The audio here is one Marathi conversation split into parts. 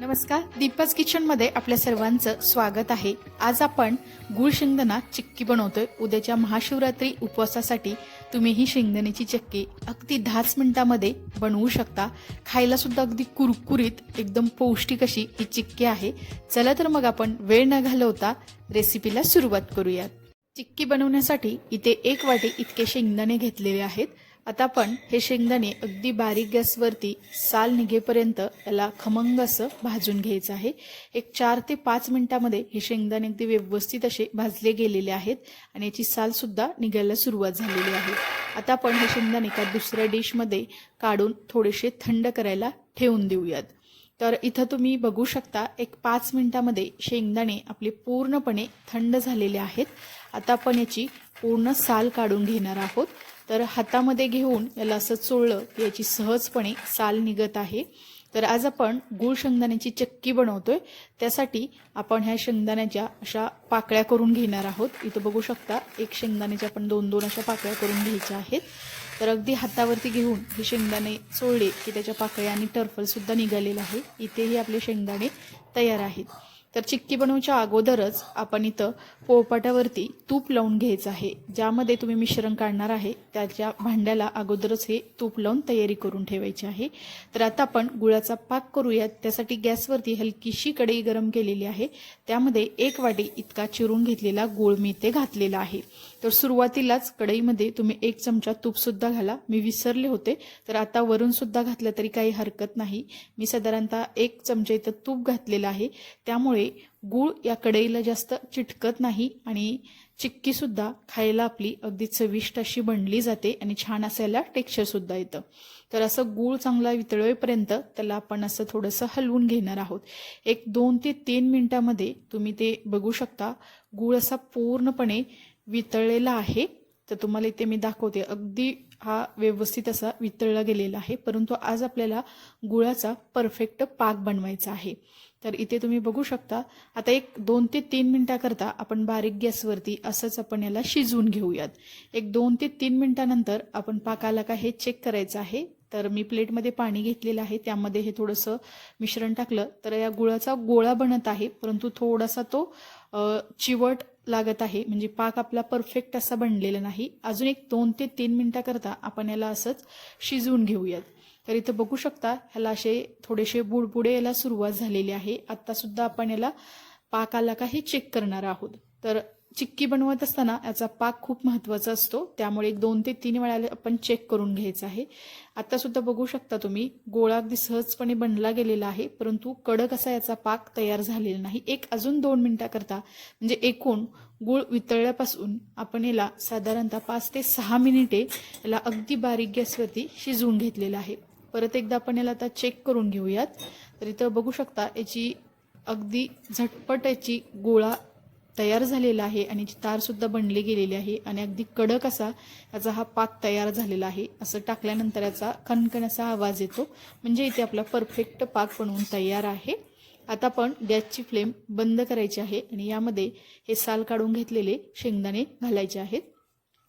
नमस्कार, दीपाज किचनमध्ये आपल्या सर्वांचं स्वागत आहे। आज आपण गुळ शेंगदाणा चिक्की बनवतोय। उद्याच्या महाशिवरात्री उपवासासाठी तुम्ही ही शेंगदाण्याची चिक्की अगदी 10 मिनिटांमध्ये बनवू शकता। खायला सुद्धा अगदी कुरकुरीत एकदम पौष्टिक अशी ही चिक्की आहे। चला तर मग आपण वेळ न घालवता रेसिपीला सुरुवात करूयात। चिक्की बनवण्यासाठी इथे 1 वाटी इतके शेंगदाणे घेतलेले आहेत। आता आपण हे शेंगदाणे अगदी बारीक गॅसवरती साल निघेपर्यंत याला खमंग असं भाजून घ्यायचं आहे। एक 4 ते 5 मिनिटांमध्ये हे शेंगदाणे अगदी व्यवस्थित असे भाजले गेलेले आहेत आणि याची साल सुद्धा निघायला सुरुवात झालेली आहे। आता आपण हे शेंगदाणे एका दुसऱ्या डिशमध्ये काढून थोडेसे थंड करायला ठेवून देऊयात। तर इथं तुम्ही बघू शकता एक 5 मिनिटांमध्ये शेंगदाणे आपले पूर्णपणे थंड झालेले आहेत। आता आपण याची पूर्ण साल काढून घेणार आहोत। तर हातामध्ये घेऊन याला असं चोळलं की याची सहजपणे साल निघत आहे। तर आज आपण गुळ शेंगदाण्याची चिक्की बनवतोय। त्यासाठी आपण ह्या शेंगदाण्याच्या अशा पाकळ्या करून घेणार आहोत। इथं बघू शकता एक शेंगदाण्याच्या आपण 2-2 अशा पाकळ्या करून घ्यायच्या आहेत। तर अगदी हातावरती घेऊन हे शेंगदाणे चोळले की त्याच्या पाकळ्या आणि टर्फल सुद्धा निघालेला आहे। इथेही आपले शेंगदाणे तयार आहेत। तर चिक्की बनवण्याच्या अगोदरच आपण इथं पोळपाटावरती तूप लावून घ्यायचं आहे। ज्यामध्ये तुम्ही मिश्रण काढणार आहे त्याच्या भांड्याला अगोदरच हे तूप लावून तयारी करून ठेवायची आहे। तर आता आपण गुळाचा पाक करूयात। त्यासाठी गॅसवरती हलकीशी कढई गरम केलेली आहे। त्यामध्ये 1 वाटी इतका चिरून घेतलेला गुळ मी इथे घातलेला आहे। तर सुरुवातीलाच कढईमध्ये तुम्ही 1 चमचा तूप सुद्धा घाला। मी विसरले होते, तर आता वरून सुद्धा घातलं तरी काही हरकत नाही। मी साधारणतः 1 चमचा इथं तूप घातलेलं आहे। त्यामुळे गुळ या कढईला जास्त चिटकत नाही आणि चिक्की सुद्धा खायला आपली अगदी चविष्ट अशी बनली जाते आणि छान असायला टेक्स्चर सुद्धा येतं। तर असं गुळ चांगला वितळेपर्यंत त्याला आपण असं थोडंसं हलवून घेणार आहोत। एक 2 ते 3 मिनिटांमध्ये तुम्ही ते बघू शकता गुळ असा पूर्णपणे वितळलेला आहे। तर तुम्हाला इथे मी दाखवते अगदी हा व्यवस्थित असा वितळला गेलेला आहे। परंतु आज आपल्याला गुळाचा परफेक्ट पाक बनवायचा आहे। तर इथे तुम्ही बघू शकता आता एक 2 ते 3 मिनिटाकरता आपण बारीक गॅसवरती असंच आपण याला शिजवून घेऊयात। एक 2 ते 3 मिनिटानंतर आपण पाक आला का हे चेक करायचं आहे। तर मी प्लेटमध्ये पाणी घेतलेलं आहे, त्यामध्ये हे थोडंसं मिश्रण टाकलं तर या गुळाचा गोळा बनत आहे। परंतु थोडासा तो चिवट लागत आहे, म्हणजे पाक आपला परफेक्ट असा बनलेला नाही। अजून एक 2 ते 3 मिनिटाकरता आपण याला असंच शिजवून घेऊयात। तर इथं बघू शकता ह्याला असे थोडेसे बुडबुडे यायला सुरुवात झालेली आहे। आता सुद्धा आपण याला पाक आला का हे चेक करणार आहोत। तर चिक्की बनवत असताना याचा पाक खूप महत्त्वाचा असतो, त्यामुळे 2 ते 3 वेळा आपण चेक करून घ्यायचं आहे। आता सुद्धा बघू शकता तुम्ही गोळा अगदी सहजपणे बनला गेलेला आहे, परंतु कडक असा याचा पाक तयार झालेला नाही। एक अजून 2 मिनिटाकरता म्हणजे एकूण गुळ वितळल्यापासून आपण याला साधारणतः 5 ते 6 मिनिटे याला अगदी बारीक गॅसवरती शिजवून घेतलेलं आहे। परत एकदा आपण याला आता चेक करून घेऊयात। तर इथं बघू शकता याची अगदी झटपट याची गोळा तयार झालेला आहे आणि तार सुद्धा बनली गेलेली आहे आणि अगदी कडक असा याचा हा पाक तयार झालेला आहे। असं टाकल्यानंतर याचा खणखण असा आवाज येतो, म्हणजे इथे आपला परफेक्ट पाक बनवून तयार आहे। आता आपण गॅसची फ्लेम बंद करायची आहे आणि यामध्ये हे साल काढून घेतलेले शेंगदाणे घालायचे आहेत।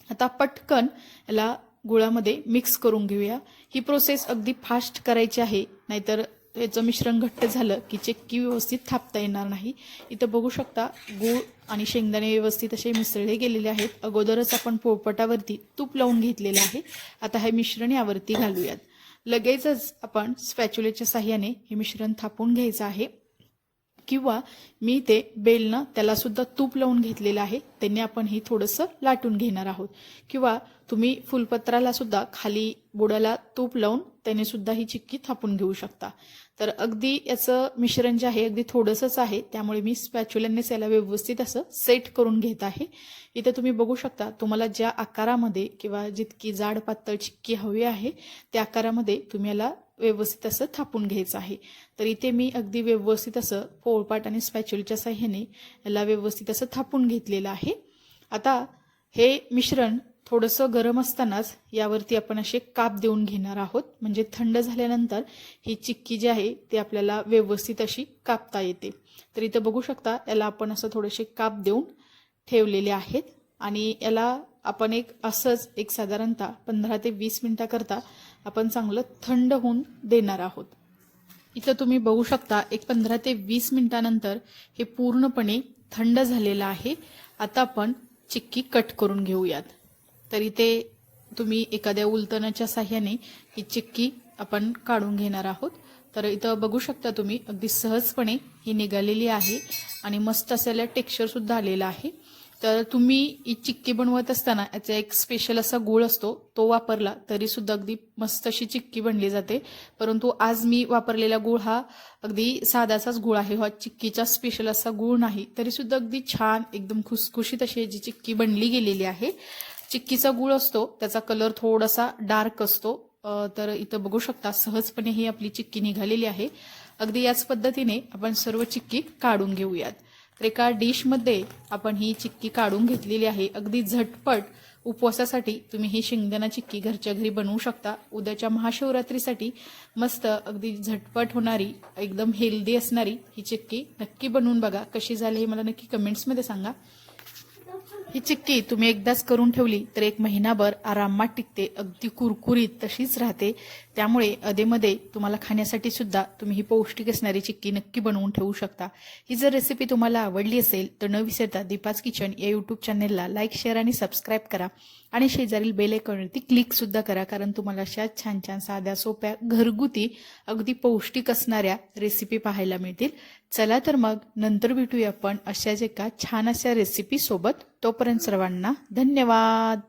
आता पटकन याला गुळामध्ये मिक्स करून घेऊया। ही प्रोसेस अगदी फास्ट करायची आहे, नाहीतर याचं मिश्रण घट्ट झालं की चिक्की व्यवस्थित थापता येणार नाही। इथं बघू शकता गूळ आणि शेंगदाणे व्यवस्थित असे मिसळले गेलेले आहेत। अगोदरच आपण पोळपाटावरती तूप लावून घेतलेलं आहे। आता हे मिश्रण यावरती घालूयात। लगेचच आपण स्पॅच्युलेच्या साहाय्याने हे मिश्रण थापून घ्यायचं आहे, किंवा मी ते बेलनं त्याला सुद्धा तूप लावून घेतलेलं आहे, त्यांनी आपण ही थोडंसं लाटून घेणार आहोत। किंवा तुम्ही फुलपत्राला सुद्धा खाली बुडाला तूप लावून त्याने सुद्धा ही चिक्की थापून घेऊ शकता। तर अगदी याचं मिश्रण जे आहे अगदी थोडंसंच आहे, त्यामुळे मी स्पॅच्युलानेच याला व्यवस्थित असं सेट करून घेत आहे। इथे तुम्ही बघू शकता तुम्हाला ज्या आकारामध्ये किंवा जितकी जाड पातळ चिक्की हवी आहे त्या आकारामध्ये तुम्ही याला व्यवस्थित असं थापून घ्यायचं आहे। तर इथे मी अगदी व्यवस्थित असं पोळपाट आणि स्पॅच्युलच्या साहाय्याने याला व्यवस्थित असं थापून घेतलेलं आहे। आता हे मिश्रण थोडंसं गरम असतानाच यावरती आपण असे काप देऊन घेणार आहोत, म्हणजे थंड झाल्यानंतर ही चिक्की जी आहे ती आपल्याला व्यवस्थित अशी कापता येते। तर इथं बघू शकता याला आपण असं थोडेसे काप देऊन ठेवलेले आहेत आणि याला आपण असंच एक साधारणतः 15 ते 20 मिनिटाकरता आपण चांगलं थंड होऊन देणार आहोत। इथं तुम्ही बघू शकता एक 15 ते 20 मिनिटानंतर हे पूर्णपणे थंड झालेलं आहे. आता आपण चिक्की कट करून घेऊयात. तर इथे तुम्ही एखाद्या उलटण्याच्या साह्याने ही चिक्की आपण काढून घेणार आहोत. तर इथं बघू शकता तुम्ही अगदी सहजपणे ही निघालेली आहे आणि मस्त असलेला टेक्स्चर सुद्धा आलेला आहे. तर तुम्ही ही चिक्की बनवत असताना याचा एक स्पेशल असा गूळ असतो तो वापरला तरी सुद्धा अगदी मस्त अशी चिक्की बनली जाते. परंतु आज मी वापरलेला गूळ हा अगदी साधाचाच गूळ आहे, हा चिक्कीचा स्पेशल असा गूळ नाही. तरी सुद्धा अगदी छान एकदम खुसखुशीत अशी जी चिक्की बनली गेलेली आहे. चिक्कीचा गूळ असतो त्याचा कलर थोडासा डार्क असतो. तर इथं बघू शकता सहजपणे ही आपली चिक्की निघालेली आहे. अगदी याच पद्धतीने आपण सर्व चिक्की काढून घेऊयात. तर एका डिशमध्ये आपण ही चिक्की काढून घेतलेली आहे. अगदी झटपट उपवासासाठी तुम्ही ही शेंगदाणा चिक्की घरच्या घरी बनवू शकता. उद्याच्या महाशिवरात्रीसाठी मस्त अगदी झटपट होणारी एकदम हेल्दी असणारी ही चिक्की नक्की बनवून बघा. कशी झाली हे मला नक्की कमेंट्समध्ये सांगा. ही चिक्की तुम्ही एकदाच करून ठेवली तर एक महिनाभर आरामात टिकते, अगदी कुरकुरीत तशीच राहते. त्यामुळे अधेमध्ये तुम्हाला खाण्यासाठी सुद्धा तुम्ही ही पौष्टिक असणारी चिक्की नक्की बनवून ठेवू शकता. ही जर रेसिपी तुम्हाला आवडली असेल तर न विसरता दीपाज किचन या यूट्यूब चॅनेलला लाईक, शेअर आणि सबस्क्राईब करा आणि शेजारील बेल आयकॉनवरती क्लिक सुद्धा करा, कारण तुम्हाला अशा छान छान साध्या सोप्या घरगुती अगदी पौष्टिक असणाऱ्या रेसिपी पाहायला मिळतील. चला तर मग नंतर भेटूया आपण अशाच एका छान अशा रेसिपी सोबत. तोपर्यंत सर्वांना धन्यवाद.